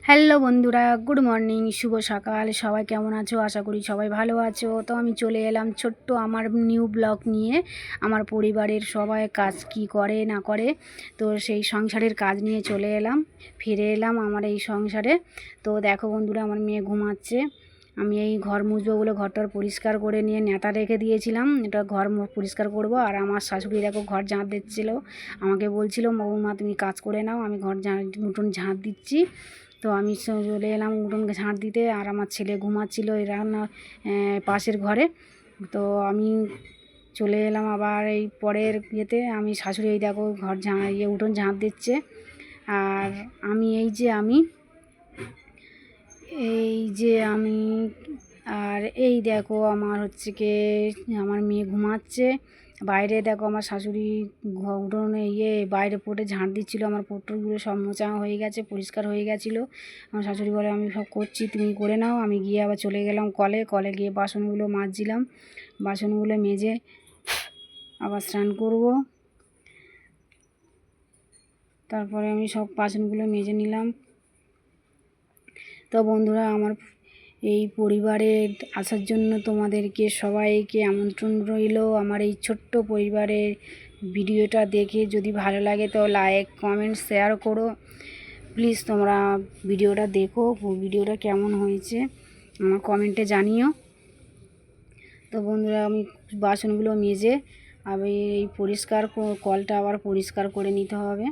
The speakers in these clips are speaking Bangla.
হ্যালো বন্ধুরা, গুড মর্নিং, শুভ সকাল। সবাই কেমন আছো? আশা করি সবাই ভালো আছো। তো আমি চলে এলাম ছোট্ট আমার নিউ ব্লগ নিয়ে। আমার পরিবারের সবাই কাজ কি করে না করে, তো সেই সংসারের কাজ নিয়ে চলে এলাম, ফিরে এলাম আমার এই সংসারে। তো দেখো বন্ধুরা, আমার মেয়ে ঘুমাচ্ছে। আমি এই ঘর মুছবো বলে ঘরটার পরিষ্কার করে নিয়ে নেতা রেখে দিয়েছিলাম, এটা ঘর পরিষ্কার করব। আর আমার শাশুড়ি দেখো ঘর ঝাঁট দিচ্ছিলো, আমাকে বলছিল বৌমা তুমি কাজ করে নাও, আমি ঘর উঠোন ঝাঁট দিচ্ছি। তো আমি চলে এলাম উঠোনকে ঝাঁট দিতে, আর আমার ছেলে ঘুমাচ্ছিল এই রান্না পাশের ঘরে। তো আমি চলে এলাম আবার এই পরের ইয়েতে। আমি শাশুড়ি এই দেখো ঘর উঠোন ঝাঁট দিচ্ছে। আর আমি আর এই দেখো আমার হচ্ছে কি, আমার মেয়ে ঘুমাচ্ছে। বাইরে দেখো আমার শাশুড়ি উঠোনে বাইরে পটে ঝাঁট দিচ্ছিলো। আমার পটলগুলো সব মোচা হয়ে গেছে, পরিষ্কার হয়ে গেছিলো। আমার শাশুড়ি বলে আমি সব করছি, তুমি করে নাও। আমি গিয়ে আবার চলে গেলাম কলে গিয়ে বাসনগুলো মাজছিলাম। বাসনগুলো মেজে আবার স্নান করব। তারপরে আমি সব বাসনগুলো মেজে নিলাম। তো বন্ধুরা, আমার এই পরিবারে আসার জন্য তোমাদেরকে সবাইকে আমন্ত্রণ রইল। আমার এই ছোট্ট পরিবারের ভিডিওটা দেখে যদি ভালো লাগে তো লাইক, কমেন্ট, শেয়ার করো। প্লিজ তোমরা ভিডিওটা দেখো, ভিডিওটা কেমন হয়েছে আমার কমেন্টে জানিও। তো বন্ধুরা, আমি বাসনগুলো মেজে আমি এই কলটা আবার পরিষ্কার করে নিতে হবে,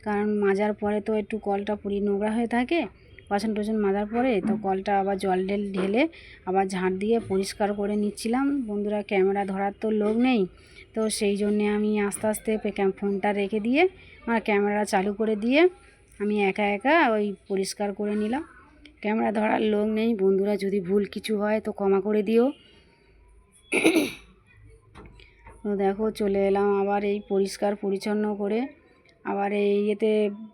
কারণ মাজার পরে তো একটু কলটা নোংরা হয়ে থাকে। বাসন টাসন মাজার পরে তো কলটা আবার জল ঢেলে আবার ঝাঁট দিয়ে পরিষ্কার করে নিচ্ছিলাম। বন্ধুরা, ক্যামেরা ধরার তো লোক নেই, তো সেই জন্যে আমি আস্তে আস্তে ফোনটা রেখে দিয়ে ক্যামেরা চালু করে দিয়ে আমি একা একা ওই পরিষ্কার করে নিলাম। ক্যামেরা ধরার লোক নেই। বন্ধুরা, যদি ভুল কিছু হয় তো ক্ষমা করে দিও। তো দেখো চলে এলাম আবার এই পরিষ্কার পরিচ্ছন্ন করে। আবার এই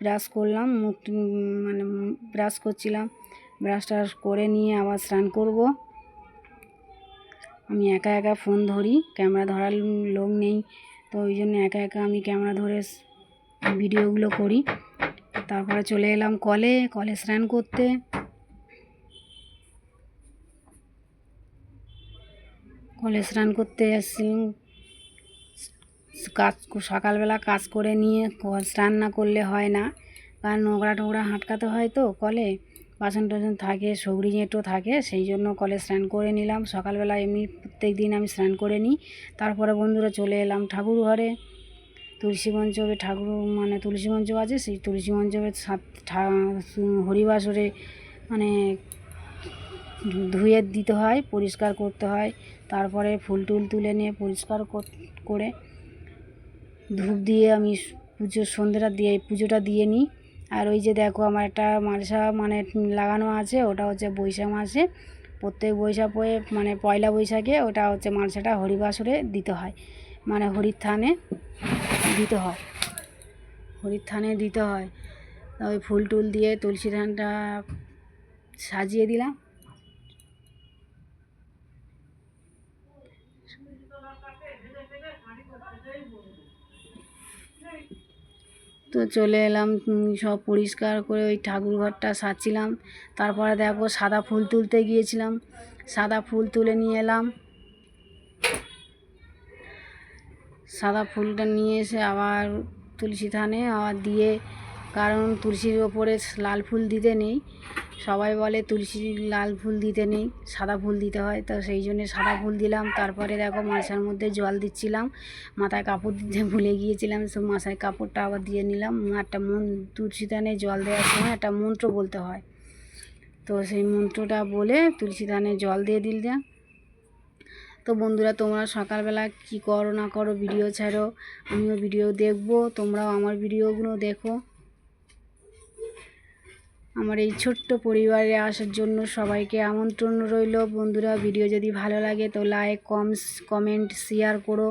ব্রাশ করলাম, ব্রাশ করছিলাম। ব্রাশটা করে নিয়ে আবার স্নান করব। আমি একা একা ফোন ধরি, ক্যামেরা ধরার লোক নেই, তো ওই জন্য একা একা আমি ক্যামেরা ধরে ভিডিওগুলো করি। তারপরে চলে এলাম কলে স্নান করতে। কলে স্নান করতে এসেছিলাম। সকালবেলা কাজ করে নিয়ে স্নান না করলে হয় না, কারণ নোংরা টোংরা হাঁটকাতে হয় তো কলে, বাসন টাসন থাকে, সবরি এঁটো থাকে, সেই জন্য কলে স্নান করে নিলাম। সকালবেলা এমনি প্রত্যেক দিন আমি স্নান করে নিই। তারপরে বন্ধুরা চলে এলাম ঠাকুর ঘরে। তুলসী মঞ্চবে তুলসী মঞ্চ আছে, সেই তুলসী মঞ্চবে হরিবাসরে ধুয়ে দিতে হয়, পরিষ্কার করতে হয়। তারপরে ফুল টুল তুলে নিয়ে পরিষ্কার করে ধূপ দিয়ে আমি সন্ধ্যেটা দিয়ে পুজোটা দিয়ে নিই। আর ওই যে দেখো আমার একটা মালসা লাগানো আছে, ওটা হচ্ছে বৈশাখ মাসে, প্রত্যেক বৈশাখে পয়লা বৈশাখে ওটা হচ্ছে মালসাটা হরিবাসরে দিতে হয়, হরির থানে দিতে হয়। ওই ফুল টুল দিয়ে তুলসী ধানটা সাজিয়ে দিলাম। তো চলে এলাম সব পরিষ্কার করে ওই ঠাকুর ঘরটা সাজছিলাম। তারপরে দেখো সাদা ফুল তুলতে গিয়েছিলাম, সাদা ফুল তুলে নিয়ে এলাম। সাদা ফুলটা নিয়ে এসে আবার তুলসী থানে আবার দিয়ে, কারণ তুলসীর ওপরে লাল ফুল দিতে নেই, সবাই বলে তুলসী লাল ফুল দিতে নেই, সাদা ফুল দিতে হয়, তো সেই জন্য সাদা ফুল দিলাম। তারপরে দেখো মাছার মধ্যে জল দিচ্ছিলাম, মাথায় কাপড় দিতে ভুলে গিয়েছিলাম, সব মাথায় কাপড়টা আবার দিয়ে নিলাম। একটা তুলসী থানে জল দেওয়ার সময় একটা মন্ত্র বলতে হয়, তো সেই মন্ত্রটা বলে তুলসী থানে জল দিয়ে দিলাম। তো বন্ধুরা, তোমরা সকালবেলা কি করো না করো, ভিডিও ছাড়ো, আমিও ভিডিও দেখবো, তোমরাও আমার ভিডিওগুলো দেখো। আমার এই ছোট্ট পরিবারে আসার জন্য সবাইকে আমন্ত্রণ রইল। বন্ধুরা, ভিডিও যদি ভালো লাগে তো লাইক, কমেন্ট, শেয়ার করো,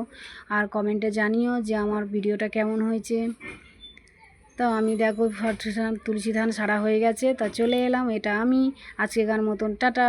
আর কমেন্টে জানিও যে আমার ভিডিওটা কেমন হয়েছে। তো আমি দেখো তুলসী ধান সারা হয়ে গেছে, তা চলে এলাম। এটা আমি আজকেকার মতন টাটা।